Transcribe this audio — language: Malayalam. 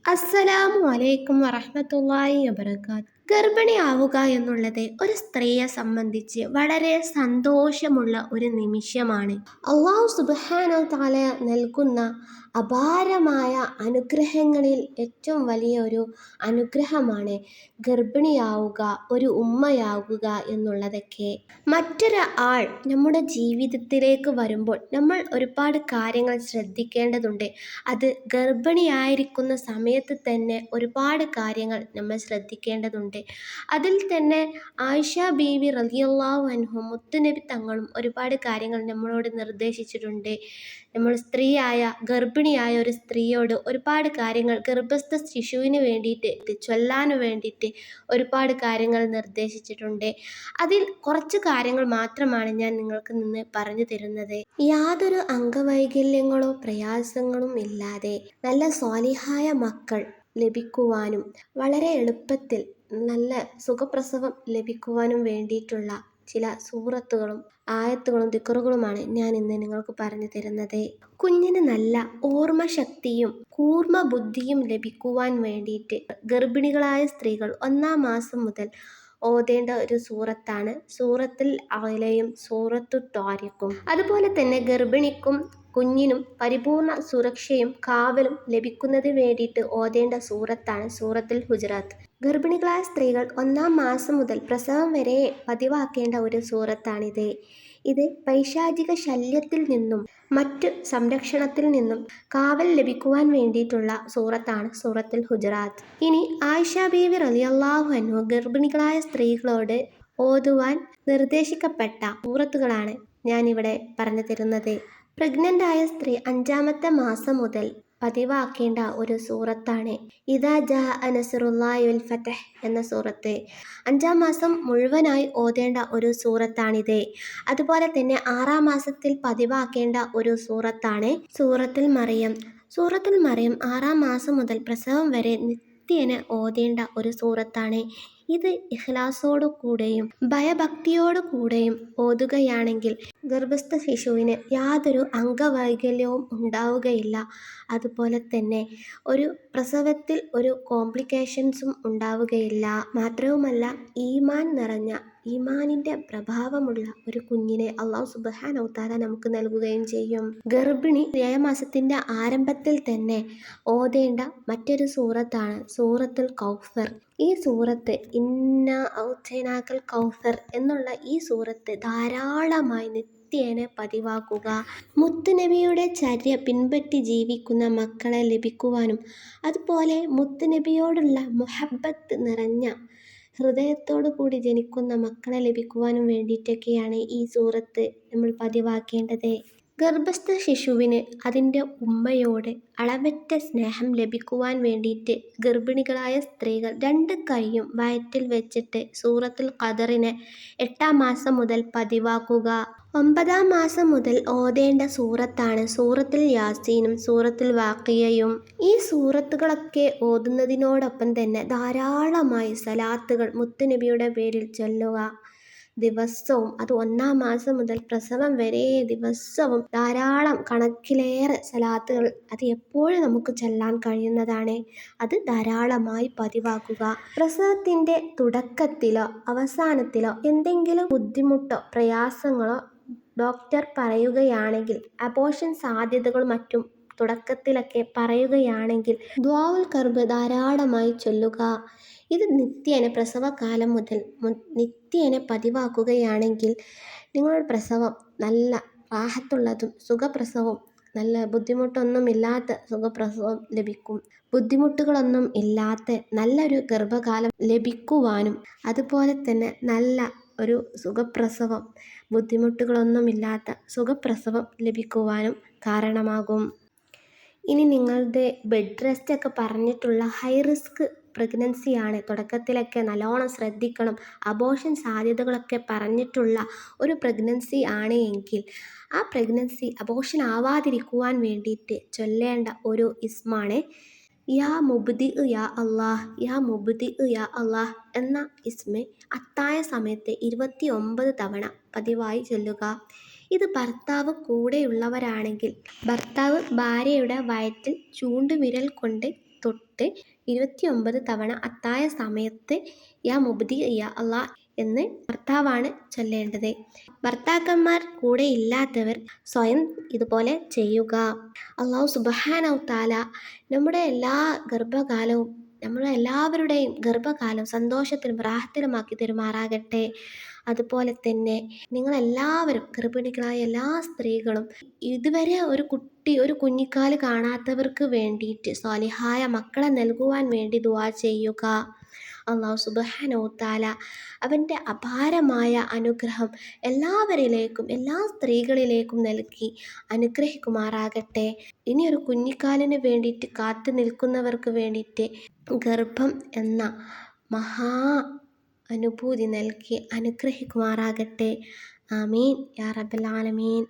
അസ്സലാമു അലൈക്കും വറഹ്മത്തുള്ളാഹി വബറകാത്ത്. ഗർഭിണിയാവുക എന്നുള്ളത് ഒരു സ്ത്രീയെ സംബന്ധിച്ച് വളരെ സന്തോഷമുള്ള ഒരു നിമിഷമാണ്. അല്ലാഹു സുബ്ഹാനഹു തആല നൽകുന്ന അപാരമായ അനുഗ്രഹങ്ങളിൽ ഏറ്റവും വലിയ ഒരു അനുഗ്രഹമാണ് ഗർഭിണിയാവുക, ഒരു ഉമ്മയാവുക എന്നുള്ളതൊക്കെ. മറ്റൊരു ആൾ നമ്മുടെ ജീവിതത്തിലേക്ക് വരുമ്പോൾ നമ്മൾ ഒരുപാട് കാര്യങ്ങൾ ശ്രദ്ധിക്കേണ്ടതുണ്ട്. അത് ഗർഭിണിയായിരിക്കുന്ന സമയത്ത് തന്നെ ഒരുപാട് കാര്യങ്ങൾ നമ്മൾ ശ്രദ്ധിക്കേണ്ടതുണ്ട്. അതിൽ തന്നെ ആയിഷ ബീവി റളിയല്ലാഹു അൻഹു മുത്തുനബി തങ്ങളും ഒരുപാട് കാര്യങ്ങൾ നമ്മളോട് നിർദ്ദേശിച്ചിട്ടുണ്ട്. നമ്മൾ ഗർഭിണിയായ ഒരു സ്ത്രീയോട് ഒരുപാട് കാര്യങ്ങൾ ഗർഭസ്ഥ ശിശുവിന് വേണ്ടിയിട്ട് ചൊല്ലാൻ വേണ്ടിയിട്ട് ഒരുപാട് കാര്യങ്ങൾ നിർദ്ദേശിച്ചിട്ടുണ്ട്. അതിൽ കുറച്ച് കാര്യങ്ങൾ മാത്രമാണ് ഞാൻ നിങ്ങൾക്ക് നിന്ന് പറഞ്ഞു തരുന്നത്. യാതൊരു അംഗവൈകല്യങ്ങളോ പ്രയാസങ്ങളും ഇല്ലാതെ നല്ല സ്വാലിഹായ മക്കൾ ലഭിക്കുവാനും വളരെ എളുപ്പത്തിൽ നല്ല സുഖപ്രസവം ലഭിക്കുവാനും വേണ്ടിയിട്ടുള്ള ചില സൂറത്തുകളും ആയത്തുകളും ദിക്റുകളുമാണ് ഞാൻ ഇന്ന് നിങ്ങൾക്ക് പറഞ്ഞു തരുന്നത്. കുഞ്ഞിന് നല്ല ഓർമ്മശക്തിയും കൂർമ്മ ബുദ്ധിയും ലഭിക്കുവാൻ വേണ്ടിയിട്ട് ഗർഭിണികളായ സ്ത്രീകൾ 1-ാം മാസം മുതൽ ഓതേണ്ട ഒരു സൂറത്താണ് സൂറത്തുൽ അഅലയും സൂറത്തു ത്വാരിഖും. അതുപോലെ തന്നെ ഗർഭിണിക്കും കുഞ്ഞിനും പരിപൂർണ സുരക്ഷയും കാവലും ലഭിക്കുന്നതിന് വേണ്ടിയിട്ട് ഓതേണ്ട സൂറത്താണ് സൂറത്തുൽ ഹുജറാത്ത്. ഗർഭിണികളായ സ്ത്രീകൾ 1-ാം മാസം മുതൽ പ്രസവം വരെ പതിവാക്കേണ്ട ഒരു സൂറത്താണിത്. ഇത് പൈശാചിക ശല്യത്തിൽ നിന്നും മറ്റു സംരക്ഷണത്തിൽ നിന്നും കാവൽ ലഭിക്കുവാൻ വേണ്ടിയിട്ടുള്ള സൂറത്താണ് സൂറത്തുൽ ഹുജറാത്ത്. ഇനി ആയിഷ ബീവി റളിയല്ലാഹു അൻഹു ഗർഭിണികളായ സ്ത്രീകളോട് ഓതുവാൻ നിർദ്ദേശിക്കപ്പെട്ട സൂറത്തുകളാണ് ഞാനിവിടെ പറഞ്ഞു തരുന്നത്. പ്രഗ്നൻ്റ് ആയ സ്ത്രീ 5-ാമത്തെ മാസം മുതൽ പതിവാക്കേണ്ട ഒരു സൂറത്താണ് ഇദാ ജാഅ നസ്റുല്ലാഹി വൽ ഫതഹ് എന്ന സൂറത്ത്. 5-ാം മാസം മുഴുവനായി ഓതേണ്ട ഒരു സൂറത്താണിത്. അതുപോലെ തന്നെ 6-ാം മാസത്തിൽ പതിവാക്കേണ്ട ഒരു സൂറത്താണ് സൂറത്തുൽ മറിയം. സൂറത്തുൽ മറിയം 6-ാം മാസം മുതൽ പ്രസവം വരെ നിത്യേന ഓതേണ്ട ഒരു സൂറത്താണ്. ഇത് ഇഖ്ലാസോടു കൂടെയും ഭയഭക്തിയോടു കൂടെയും ഓതുകയാണെങ്കിൽ ഗർഭസ്ഥ ശിശുവിന് യാതൊരു അംഗവൈകല്യവും ഉണ്ടാവുകയില്ല. അതുപോലെ തന്നെ ഒരു പ്രസവത്തിൽ ഒരു കോംപ്ലിക്കേഷൻസും ഉണ്ടാവുകയില്ല. മാത്രവുമല്ല ഈമാൻ നിറഞ്ഞ ഈമാനിൻ്റെ പ്രഭാവമുള്ള ഒരു കുഞ്ഞിനെ അല്ലാഹു സുബ്ഹാനഹു തആല നമുക്ക് നൽകുകയും ചെയ്യും. ഗർഭിണി 7 മാസത്തിൻ്റെ ആരംഭത്തിൽ തന്നെ ഓതേണ്ട മറ്റൊരു സൂറത്താണ് സൂറത്തുൽ കൗസർ. ഈ സൂറത്ത് ഇന്നാ ഔതൈനാക്കൽ കൗസർ എന്നുള്ള ഈ സൂറത്ത് ധാരാളമായി നിത്യേന പതിവാക്കുക. മുത്തുനബിയുടെ ചര്യ പിൻപറ്റി ജീവിക്കുന്ന മക്കളെ ലഭിക്കുവാനും അതുപോലെ മുത്തുനബിയോടുള്ള മുഹബ്ബത്ത് നിറഞ്ഞ ഹൃദയത്തോടു കൂടി ജനിക്കുന്ന മക്കളെ ലഭിക്കുവാനും വേണ്ടിയിട്ടൊക്കെയാണ് ഈ സൂറത്ത് നമ്മൾ പതിവാക്കേണ്ടത്. ഗർഭസ്ഥ ശിശുവിന് അതിൻ്റെ ഉമ്മയോട് അളവറ്റ സ്നേഹം ലഭിക്കുവാൻ വേണ്ടിയിട്ട് ഗർഭിണികളായ സ്ത്രീകൾ 2 കൈയും വയറ്റിൽ വെച്ചിട്ട് സൂറത്തുൽ ഖദറിനെ 8-ാം മാസം മുതൽ പതിവാക്കുക. 9-ാം മാസം മുതൽ ഓതേണ്ട സൂറത്താണ് സൂറത്തുൽ യാസീനും സൂറത്തുൽ വാഖിയയും. ഈ സൂറത്തുകളൊക്കെ ഓതുന്നതിനോടൊപ്പം തന്നെ ധാരാളമായി സലാത്തുകൾ മുത്തുനബിയുടെ പേരിൽ ചൊല്ലുക. ദിവസവും അത് 1-ാം മാസം മുതൽ പ്രസവം വരെ ദിവസവും ധാരാളം കണക്കിലേറെ സലാത്തുകൾ അത് എപ്പോഴും നമുക്ക് ചൊല്ലാൻ കഴിയുന്നതാണ്. അത് ധാരാളമായി പതിവാക്കുക. പ്രസവത്തിൻ്റെ തുടക്കത്തിലോ അവസാനത്തിലോ എന്തെങ്കിലും ബുദ്ധിമുട്ടോ പ്രയാസങ്ങളോ ഡോക്ടർ പറയുകയാണെങ്കിൽ അബോർഷൻ സാധ്യതകളും മറ്റും തുടക്കത്തിലൊക്കെ പറയുകയാണെങ്കിൽ ദുആഉൽ കർബ് ധാരാളമായി ചൊല്ലുക. ഇത് നിത്യേന പ്രസവകാലം മുതൽ നിത്യേന പതിവാക്കുകയാണെങ്കിൽ നിങ്ങളുടെ പ്രസവം നല്ല റാഹത്തുള്ളതും സുഖപ്രസവവും നല്ല ബുദ്ധിമുട്ടൊന്നുമില്ലാത്ത സുഖപ്രസവം ലഭിക്കും. ബുദ്ധിമുട്ടുകളൊന്നും ഇല്ലാത്ത നല്ലൊരു ഗർഭകാലം ലഭിക്കുവാനും അതുപോലെ തന്നെ നല്ല ഒരു സുഖപ്രസവം ബുദ്ധിമുട്ടുകളൊന്നുമില്ലാത്ത സുഖപ്രസവം ലഭിക്കുവാനും കാരണമാകും. ഇനി നിങ്ങളുടെ ബെഡ് റെസ്റ്റ് ഒക്കെ പറഞ്ഞിട്ടുള്ള ഹൈ റിസ്ക് പ്രഗ്നൻസിയാണ്, തുടക്കത്തിലൊക്കെ നല്ലോണം ശ്രദ്ധിക്കണം, അബോർഷൻ സാധ്യതകളൊക്കെ പറഞ്ഞിട്ടുള്ള ഒരു പ്രഗ്നൻസി ആണ് എങ്കിൽ ആ പ്രഗ്നൻസി അബോർഷൻ ആവാതിരിക്കുവാൻ വേണ്ടിയിട്ട് ചൊല്ലേണ്ട ഒരു ഇസ്മാണ് യാ മുബ്ദിഉ യാ അല്ലാഹ്, യാ മുബ്ദിഉ യാ അല്ലാഹ് എന്ന ഇസ്മ് അത്തായ സമയത്ത് 29 തവണ പതിവായി ചൊല്ലുക. ഇത് ഭർത്താവ് കൂടെയുള്ളവരാണെങ്കിൽ ഭർത്താവ് ഭാര്യയുടെ വയറ്റിൽ ചൂണ്ടുവിരൽ കൊണ്ട് തൊട്ട് 29 തവണ അത്തായ സമയത്ത് യാ മുബ്ദി യാ അല്ലാ എന്ന് ഭർത്താവാണ് ചൊല്ലേണ്ടത്. ഭർത്താക്കന്മാർ കൂടെ ഇല്ലാത്തവർ സ്വയം ഇതുപോലെ ചെയ്യുക. അല്ലാഹു സുബ്ഹാനഹു തആല നമ്മുടെ എല്ലാ ഗർഭകാലവും നമ്മുടെ എല്ലാവരുടെയും ഗർഭകാലം സന്തോഷത്തിലും റാഹത്തിലുമാക്കി തരുമാറാകട്ടെ. അതുപോലെ തന്നെ നിങ്ങളെല്ലാവരും ഗർഭിണികളായ എല്ലാ സ്ത്രീകളും ഇതുവരെ ഒരു കുഞ്ഞിക്കാല് കാണാത്തവർക്ക് വേണ്ടിയിട്ട് സ്വാലിഹായ മക്കളെ നൽകുവാൻ വേണ്ടി ദുആ ചെയ്യുക. അല്ലാഹു സുബ്ഹാനഹു തആല അവൻ്റെ അപാരമായ അനുഗ്രഹം എല്ലാവരിലേക്കും എല്ലാ സ്ത്രീകളിലേക്കും നൽകി അനുഗ്രഹിക്കുമാറാകട്ടെ. ഇനി ഒരു കുഞ്ഞിക്കാലിന് വേണ്ടിയിട്ട് കാത്തു നിൽക്കുന്നവർക്ക് വേണ്ടിയിട്ട് ഗർഭം എന്ന മഹാ അനുഭൂതി നൽകി അനുഗ്രഹിക്കുമാറാകട്ടെ. ആമീൻ യാ റബ്ബൽ ആലമീൻ.